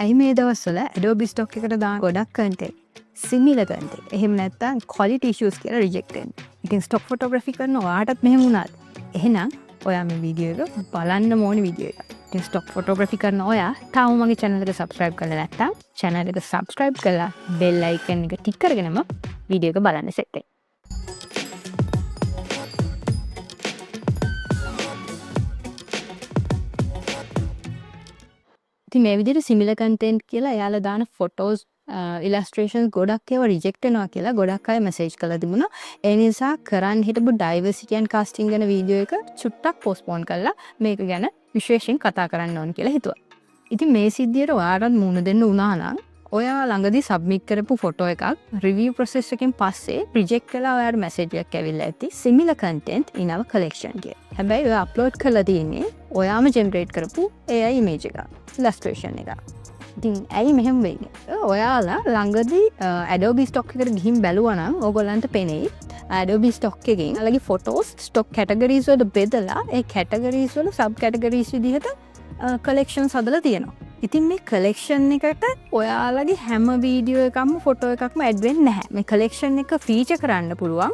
ඇයි මේ දවස්වල Adobe stock එකට දාන ගොඩක් content similar content. එහෙම නැත්නම් quality issues කියලා reject වෙනවා. ඉතින් stock photography කරන ඔයාටත් මෙහෙම වුණාද? එහෙනම් ඔයා මේ වීඩියෝ එක බලන්න ඕනේ වීඩියෝ එක. ඉතින් stock photography කරන ඔයා තාම මගේ channel එක subscribe කරලා නැත්නම් channel එක subscribe කරලා bell icon එක tick කරගෙනම වීඩියෝ එක බලන්න set වෙන්න. ඉතින් මේ විදිහට similar content කියලා එයාලා දාන photos illustrations ගොඩක් ඒවා reject වෙනවා කියලා ගොඩක් අය message කරලා තිබුණා. ඒ නිසා කරන්න හිටපු diversity and casting ගැන වීඩියෝ එක චුට්ටක් postpone කරලා මේක ගැන විශේෂයෙන් කතා කරන්න ඕන කියලා හිතුවා. ඉතින් මේ සිද්ධියට ඔයාලට මුණ දෙන්න වුණා නම් ඔයා ළඟදී submit කරපු photo එකක් review process එකෙන් පස්සේ reject කළා ඔයාට message එකක් ඇවිල්ලා ඇති similar content in our collection කියලා. හැබැයි ඔයා upload කරලා තියෙන්නේ ඔයාම generate කරපු AI image එක. illustration එක. ඉතින් ඇයි මෙහෙම වෙන්නේ? ඔයාලා ළඟදී Adobe stock එකට ගිහින් බැලුවා නම් ඕගොල්ලන්ට පෙනෙයි Adobe stock එකෙන් ඔයාලගේ photos stock categories වලට බෙදලා ඒ categories වල sub categories විදිහට collections හදලා තියෙනවා. ඉතින් මේ collection එකට ඔයාලගේ හැම වීඩියෝ එකක්ම ෆොටෝ එකක්ම ඇඩ් වෙන්නේ නැහැ. මේ collection එක feature කරන්න පුළුවන්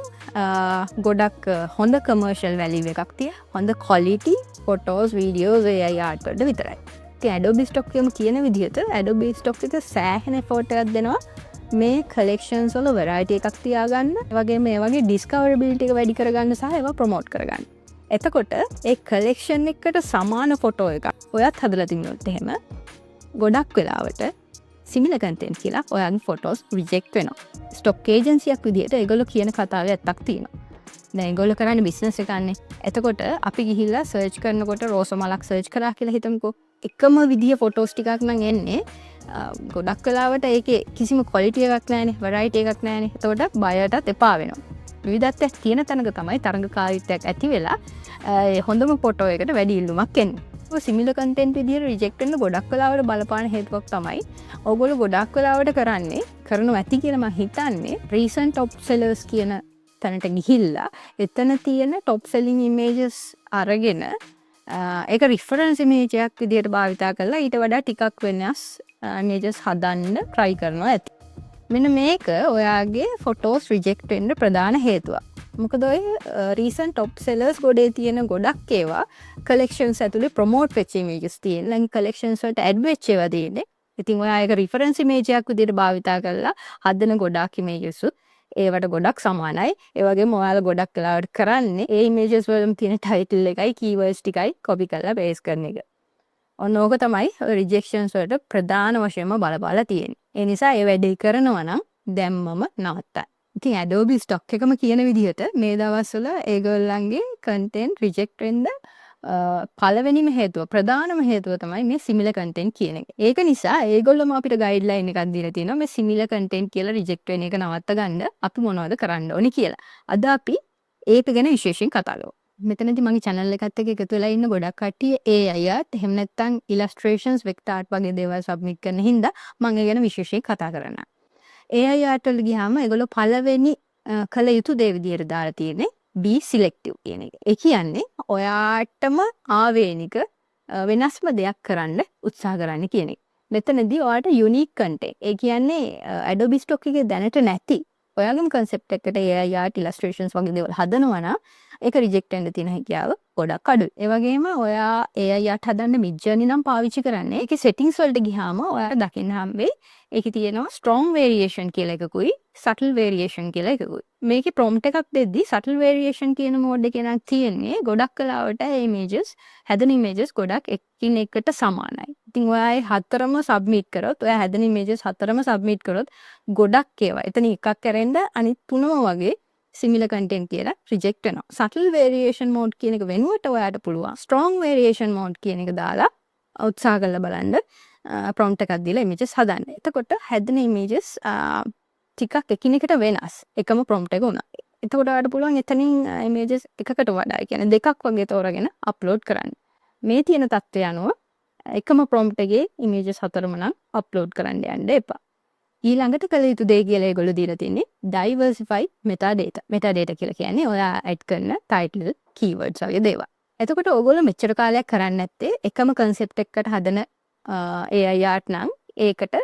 ගොඩක් හොඳ commercial value එකක් තිය හොඳ quality photos videos AI art වලට විතරයි. ඉතින් Adobe stock එකම කියන විදිහට Adobe stock එක සෑහෙන effort එකක් දෙනවා මේ collections වල variety එකක් තියාගන්න. ඒ වගේම මේ වගේ discoverability එක වැඩි කරගන්න සහ ඒවා promote කරගන්න. එතකොට ඒ collection එකට සමාන ෆොටෝ එකක් ඔයත් හදලා තිබුණොත් එහෙම ගොඩක් වෙලාවට similar content කියලා ඔයාගේ photos reject වෙනවා. stock agency එකක් විදිහට ඒගොල්ලෝ කියන කතාවේ ඇත්තක් තියෙනවා. දැන් ඒගොල්ලෝ කරන්නේ business එකන්නේ. එතකොට අපි ගිහිල්ලා search කරනකොට රෝස මලක් search කරා කියලා හිතමුකෝ. එකම විදිය photos ටිකක් නම් එන්නේ ගොඩක් වෙලාවට ඒකේ කිසිම quality එකක් නැහැනේ, variety එකක් නැහැනේ. එතකොට බයටත් එපා වෙනවා. විවිධත්වයක් තියෙන තැනක තමයි තරඟකාරීත්වයක් ඇති වෙලා හොඳම ෆොටෝ එකට වැඩි ඉල්ලුමක් එන්නේ. ඔය similar content විදියට reject වෙන්න ගොඩක් වෙලාවට බලපාන හේතුවක් තමයි ඕගොල්ලෝ ගොඩක් වෙලාවට කරනවා ඇති කියලා මම හිතන්නේ recent top sellers කියන තැනට ගිහිල්ලා එතන තියෙන top selling images අරගෙන ඒක reference image එකක් විදියට භාවිතා කරලා ඊට වඩා ටිකක් වෙනස් images හදන්න try කරනවා ඇති. මෙන්න මේක ඔයාගේ photos reject වෙන්න ප්‍රධාන හේතුවක්. මොකද ඔය recent top sellers ගොඩේ තියෙන ගොඩක් ඒවා collections ඇතුලේ promote වෙච්ච images තියෙන. ළඟ collections වලට add වෙච්ච ඒවා තියෙන්නේ. ඉතින් ඔයා ඒක reference image එකක් විදිහට භාවිතා කරලා හදන ගොඩක් images ඒවට ගොඩක් සමානයි. ඒ වගේම ඔයාලා ගොඩක් වෙලාවට කරන්නේ ඒ images වලම තියෙන title එකයි keywords ටිකයි copy කරලා paste කරන එක. ඔන්න ඕක තමයි rejections වලට ප්‍රධාන වශයෙන්ම බලපාලා තියෙන්නේ. ඒ නිසා ඒ වැඩේ කරනවා නම් දැම්මම නවත්තන්න. ඉතින් Adobe stock එකම කියන විදිහට මේ දවස්වල ඒගොල්ලන්ගේ content reject වෙන්න පළවෙනිම හේතුව ප්‍රධානම හේතුව තමයි මේ similar content කියන එක. ඒක නිසා ඒගොල්ලොම අපිට guideline එකක් දීලා තියෙනවා මේ similar content කියලා reject වෙන එක නවත්ත ගන්න අපි මොනවද කරන්න ඕනේ කියලා. අද අපි ඒක ගැන විශේෂයෙන් කතා කරමු. මෙතනදී මගේ channel එකත් එක්ක එකතු වෙලා ඉන්න ගොඩක් කට්ටිය AI art එහෙම නැත්නම් illustrations vector art වගේ දේවල් submit කරන හින්දා මම ඒ ගැන විශේෂයෙන් කතා කරනවා. AI art වල ගියාම ඒගොල්ලෝ පළවෙනි කළ යුතු දේ විදියට දාලා තියෙන්නේ be selective කියන එක. ඒ කියන්නේ ඔයාටම ආවේනික වෙනස්ම දෙයක් කරන්න උත්සාහ කරන්න කියන එක. මෙතනදී ඔයාට unique content. ඒ කියන්නේ Adobe stock එකේ දැනට නැති ඔයාගේම concept එකකට AI art illustrations වගේ දේවල් හදනවා නම් ඒක reject වෙන්න තියෙන හැකියාව ගොඩක් අඩුයි. ඒ වගේම ඔයා AI art හදන්න Midjourney නම් පාවිච්චි කරන්නේ. ඒකේ settings වලට ගියාම ඔයාලා දකින්න හම්බෙයි ඒකේ තියෙනවා strong variation කියලා එකකුයි subtle variation කියලා එකකුයි. මේකේ prompt එකක් දෙද්දි subtle variation කියන mode එකේ නම් තියෙන්නේ ගොඩක් වෙලාවට images හැදෙන images ගොඩක් එකින් එකට සමානයි. ඉතින් ඔයා ඒ හතරම submit කරොත් ඔයා හැදෙන images හතරම submit කරොත් ගොඩක් ඒවා එතන එකක් කරෙන්ද අනිත් තුනම වගේ similar content කියලා reject වෙනවා. subtle variation mode කියන එක වෙනුවට ඔයාට පුළුවන් strong variation mode කියන එක දාලා උත්සාහ කරලා බලන්න prompt එකක් දීලා images හදන්න. එතකොට හැදෙන images ටිකක් එකිනෙකට වෙනස්. එකම prompt එක උනා. එතකොට ඔයාලට පුළුවන් එතනින් images එකකට වඩා කියන්නේ දෙකක් වගේ තෝරගෙන upload කරන්න. මේ තියෙන තත්ත්වය අනුව එකම prompt එකේ images හතරම නම් upload කරන්න යන්න එපා. ඊළඟට කළ යුතු දේ කියලා ඒගොල්ලෝ දීලා තින්නේ diversify metadata. metadata කියලා කියන්නේ ඔයා add කරන title, keywords වගේ දේවල්. එතකොට ඕගොල්ලෝ මෙච්චර කාලයක් කරන්නේ නැත්තේ එකම concept එකකට හදන AI art නම් ඒකට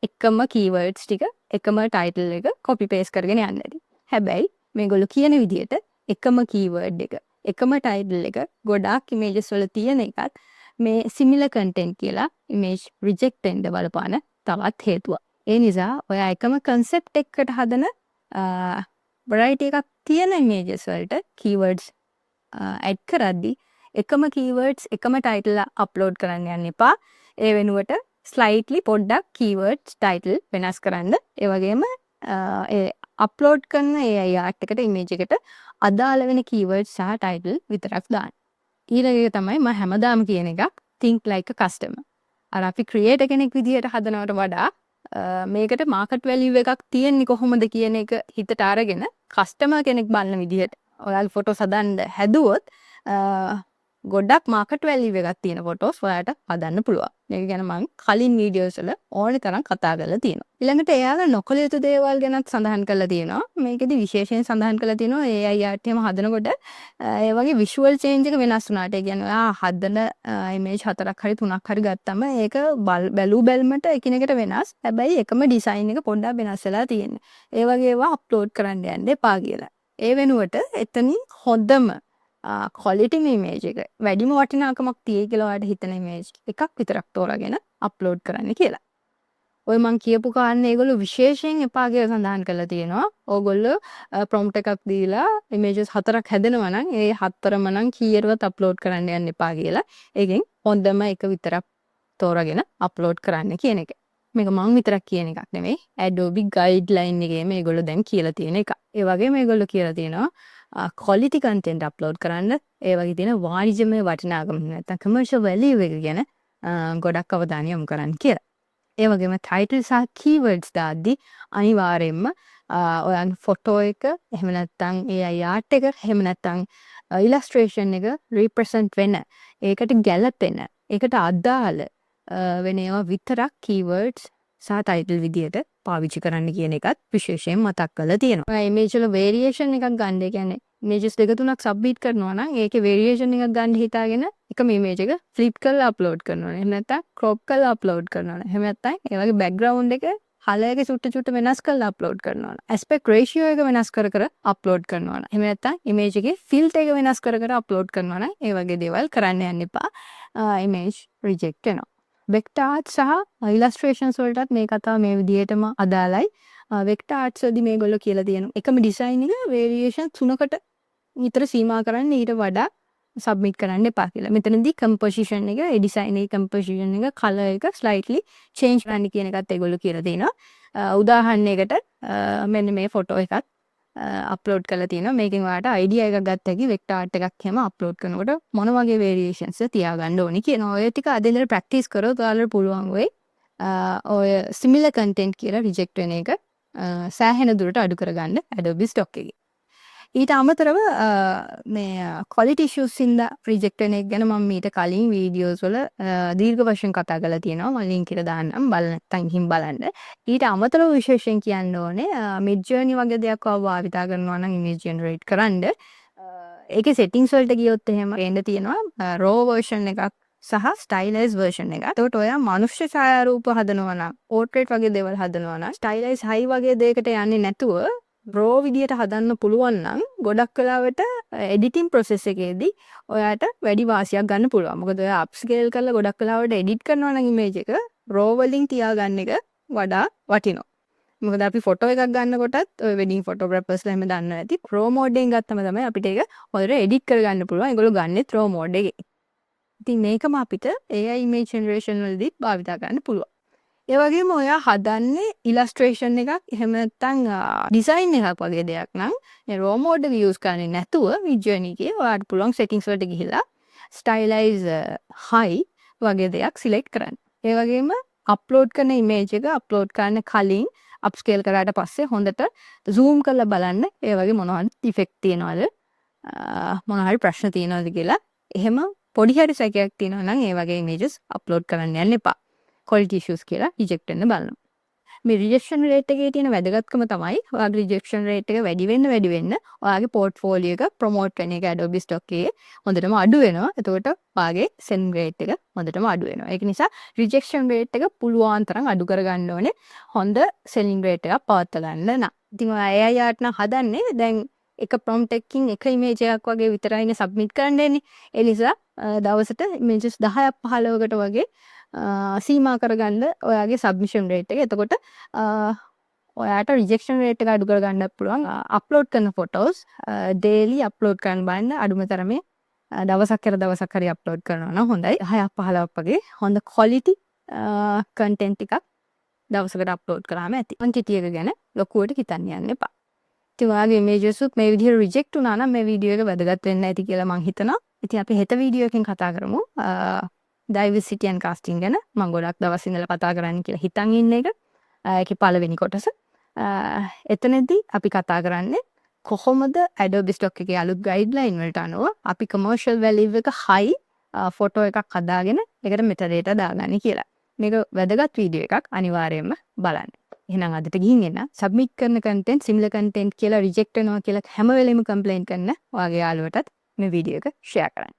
එකම කීවර්ඩ්ස් ටික එකම ටයිටල් එක කොපි පේස්ට් කරගෙන යන්න ඇති. හැබැයි මේගොල්ලෝ කියන විදිහට එකම කීවර්ඩ් එක එකම ටයිටල් එක ගොඩාක් ඉමේජස් වල තියෙන එකත් මේ සිමිලර් කන්ටෙන්ට් කියලා ඉමේජ් රිජෙක්ට් වෙන්න බලපාන තවත් හේතුවක්. ඒ නිසා ඔයා එකම කන්සෙප්ට් එකකට හදන variety එකක් තියෙන ඉමේජස් වලට keywords ඇඩ් කරද්දී එකම keywords එකම title අප්ලෝඩ් කරන්න යන්න එපා. ඒ වෙනුවට slightly පොඩ්ඩක් keywords title වෙනස් කරන්න. ඒ වගේම ඒ අප්ලෝඩ් කරන ඒ art එකට image එකට අදාළ වෙන keywords සහ title විතරක් දාන්න. ඊළඟ එක තමයි මම හැමදාම කියන එක think like a customer. අර අපි ක්‍රියේටර් කෙනෙක් විදිහට හදනවට වඩා මේකට මාකට් වැලියු එකක් තියෙන්නේ කොහොමද කියන එක හිතට අරගෙන කස්ටමර් කෙනෙක් බලන විදිහට ඔයාලා ෆොටෝස් හදන්න හැදුවොත් ගොඩක් මාකට් වැලියු එකක් තියෙන ෆොටෝස් ඔයාලට හදන්න පුළුවන්. මේක ගැන මම කලින් වීඩියෝස් වල ඕනේ තරම් කතා කරලා තියෙනවා. ඊළඟට එයාලා නොකළ යුතු දේවල් ගැනත් සඳහන් කරලා තියෙනවා. මේකෙදි විශේෂයෙන් සඳහන් කරලා තියෙනවා AI art එකම හදනකොට ඒ වගේ විෂුවල් චේන්ජ් එක වෙනස් වුණාට. ඒ කියන්නේ ඔයා හදන ඉමේජ් 4ක් හරි 3ක් හරි ගත්තම ඒක බැලු බැලමට එකිනෙකට වෙනස්. හැබැයි එකම ඩිසයින් එක පොඩ්ඩක් වෙනස් වෙලා තියෙන්නේ. ඒ වගේ ඒවා අප්ලෝඩ් කරන්න යන්න එපා කියලා. ඒ වෙනුවට එතනින් හොඳම quality image එක වැඩිම වටිනාකමක් තියෙයි කියලා ඔයාලට හිතන image එකක් විතරක් තෝරාගෙන අප්ලෝඩ් කරන්න කියලා. ඔය මං කියපු කාරණේ ඒගොල්ලෝ විශේෂයෙන් එපා කියලා සඳහන් කරලා තියෙනවා. ඕගොල්ලෝ prompt එකක් දීලා images 4ක් හැදෙනවා නම් ඒ 4ම නම් කීයටවත් අප්ලෝඩ් කරන්න යන්න එපා කියලා. ඒකෙන් හොඳම එක විතරක් තෝරාගෙන අප්ලෝඩ් කරන්න කියන එක. මේක මං විතරක් කියන එකක් නෙමෙයි. Adobe guideline එකේ මේගොල්ලෝ දැන් කියලා තියෙන එක. ඒ වගේම මේගොල්ලෝ කියලා තියෙනවා quality content upload කරන්න ඒ වගේ තියෙන වාණිජමය වටිනාකම නැත්නම් commercial value එක ගැන ගොඩක් අවධානය යොමු කරන්න කියලා. ඒ වගේම title සහ keywords දාද්දි අනිවාර්යයෙන්ම ඔයාගේ ෆොටෝ එක එහෙම නැත්නම් AI art එක එහෙම නැත්නම් illustration එක represent වෙන ඒකට ගැලපෙන ඒකට අදාළ වෙන ඒවා විතරක් keywords සහ title විදියට පාවිච්චි කරන්න කියන එකත් විශේෂයෙන් මතක් කරලා තියෙනවා. ඔය image වල variation එකක් ගන්න. ඒ කියන්නේ images දෙක තුනක් submit කරනවා නම් ඒකේ variation එකක් ගන්න හිතාගෙන එකම image එක flip කරලා upload කරනවා. එහෙම නැත්නම් crop කරලා upload කරනවා. එහෙම නැත්නම් ඒ වගේ background එක හලයක චුට්ට වෙනස් කරලා upload කරනවා. aspect ratio එක වෙනස් කර upload කරනවා. එහෙම නැත්නම් image එකේ filter එක වෙනස් කර upload කරනවා නම් ඒ වගේ දේවල් කරන්න යන්න එපා. image reject වෙනවා. vector art සහ illustrations වලටත් මේ කතාව මේ විදිහටම අදාළයි. vector arts වලදී මේගොල්ලෝ කියලා තියෙනවා එකම design එක variation 3කට විතර සීමා කරන්න ඊට වඩා submit කරන්න එපා කියලා. මෙතනදී composition එක, ඒ design එකේ composition එක, color එක slightly change කරන්න කියන එකත් ඒගොල්ලෝ කියලා තියෙනවා. උදාහරණයකට මෙන්න මේ ෆොටෝ එකක් අප්ලෝඩ් කරලා තියෙනවා. මේකෙන් ඔයාලට අයිඩියා එකක් ගත්ත හැකි වෙක්ටර් ආර්ට් එකක් හැම අප්ලෝඩ් කරනකොට මොන වගේ වේරියේෂන්ස් තියාගන්න ඕනි කියන ඔය ටික අද ඉඳලා ප්‍රැක්ටිස් කරොත් ඔයාලට පුළුවන් වෙයි ඔය සිමිලර් කන්ටෙන්ට් කියලා රිජෙක්ට් වෙන එක සෑහෙන දුරට අඩු කරගන්න Adobe stock එකේ. ඊට අමතරව මේ quality issues හින්දා රිජෙක්ට් වෙන එක ගැන මම ඊට කලින් වීඩියෝස් වල දීර්ඝ වශයෙන් කතා කරලා තියෙනවා. මම ලින්ක් එක දාන්නම් නැත්නම් ගිහින් බලන්න. ඊට අමතරව විශේෂයෙන් කියන්න ඕනේ Midjourney වගේ දෙයක් භාවිතා කරනවා නම් image generate කරන්න ඒකේ settings වලට ගියොත් එහෙම එන්න තියෙනවා raw version එකක් සහ stylized version එකක්. එතකොට ඔයා මනුෂ්‍ය ඡායාරූප හදනවා නම් portrait වගේ දේවල් හදනවා නම් stylized high වගේ දෙයකට යන්නේ නැතුව රෝ විදියට හදන්න පුළුවන් නම් ගොඩක් කලාවට එඩිටින් ප්‍රොසෙස් එකේදී ඔයාට වැඩි වාසියක් ගන්න පුළුවන්. මොකද ඔයා අප්ස්කේල් කරලා ගොඩක් කලාවට එඩිට් කරනවා නම් ඉමේජ් එක රෝ වලින් තියාගන්න එක වඩා වටිනවා. මොකද අපි ෆොටෝ එකක් ගන්නකොටත් ඔය වෙඩින් ෆොටෝග්‍රැෆර්ස්ලා එහෙම දන්නවා ඇති. රෝ මෝඩ් එකෙන් ගත්තම තමයි අපිට ඒක හොඳට එඩිට් කරගන්න පුළුවන්. ඒගොල්ලෝ ගන්නෙත් රෝ මෝඩ් එකේ. ඉතින් මේකම අපිට AI image generation වලදී භාවිතා කරන්න පුළුවන්. ඒ වගේම ඔයා හදන්නේ illustration එකක් එහෙම නැත්නම් design එකක් වගේ දෙයක් නම් මේ raw mode එක use කරන්නේ නැතුව Midjourney එකේ ඔයාට පුළුවන් settings වලට ගිහිල්ලා stylize high වගේ දෙයක් select කරන්න. ඒ වගේම upload කරන image එක upload කරන්න කලින් upscale කරාට පස්සේ හොඳට zoom කරලා බලන්න ඒ වගේ මොනවද effect තියනවද මොනවා හරි ප්‍රශ්න තියනවද කියලා. එහෙම පොඩි හරි සැකයක් තියෙනවා නම් ඒ වගේ images upload කරන්න යන්න එපා. quality issues කියලා eject වෙන්න බලනවා. මේ රිජෙක්ෂන් රේට් එකේ තියෙන වැදගත්කම තමයි ඔයාගේ රිජෙක්ෂන් රේට් එක වැඩි වෙන්න ඔයාගේ පෝර්ට්ෆෝලියෝ එක ප්‍රොමෝට් වෙන එක Adobe Stock එකේ හොඳටම අඩු වෙනවා. එතකොට ඔයාගේ සෙන් රේට් එක හොඳටම අඩු වෙනවා. ඒක නිසා රිජෙක්ෂන් රේට් එක පුළුවන් තරම් අඩු කරගන්න ඕනේ. හොඳ සෙලින් රේට් එකක් පවත්වා ගන්න නම්. ඉතින් ඔයා AI art නම් හදන්නේ දැන් එක ප්‍රොම්ප්ට් එකකින් එක ඉමේජ් එකක් වගේ විතරයිනේ සබ්මිට් කරන්න දෙන්නේ. ඒ නිසා දවසට ඉමේජස් 10ක් 15කට වගේ සීමා කරගන්න ඔයාගේ සබ්මිෂන් රේට් එක. එතකොට ඔයාට රිජෙක්ෂන් රේට් එක අඩු කරගන්නත් පුළුවන්. අප්ලෝඩ් කරන ෆොටෝස් ඩේලි අප්ලෝඩ් කරන්න බලන්න. අඩුම තරමේ දවසක් හරි අප්ලෝඩ් කරනවා නම් හොඳයි. 10ක් 15ක් වගේ හොඳ ක්වොලිටි කන්ටෙන්ට් එකක් දවසකට අප්ලෝඩ් කරාම ඇති. ක්වොන්ටිටි එක ගැන ලොකුවට හිතන්න යන්න එපා. ඉතින් ඔයාගේ ඉමේජස් උත් මේ විදිහට රිජෙක්ට් වුණා නම් මේ වීඩියෝ එක වැදගත් වෙන්නේ නැති කියලා මම හිතනවා. ඉතින් අපි හෙට වීඩියෝ එකකින් කතා කරමු. ඩයිවර්සිටි ඇන්ඩ් කාස්ටිං ගැන මම ගොඩක් දවස් ඉඳලා කතා කරන්න කියලා හිතන් ඉන්න එක. ඒකේ පළවෙනි කොටස. එතනදී අපි කතා කරන්නේ කොහොමද Adobe Stock එකේ අලුත් ගයිඩ්ලයින් වලට අනුව අපි commercial value එක high ෆොටෝ එකක් හදාගෙන ඒකට මෙටඩේටා දාගන්නේ කියලා. මේක වැදගත් වීඩියෝ එකක් අනිවාර්යයෙන්ම බලන්න. එහෙනම් අදට ගිහින් එන්න සබ්මිට් කරන content similar content කියලා රිජෙක්ට් වෙනවා කියලා හැම වෙලෙම කම්ප්ලේන්ට් කරන ඔයාගේ යාළුවටත් මේ වීඩියෝ එක ෂෙයා කරන්න.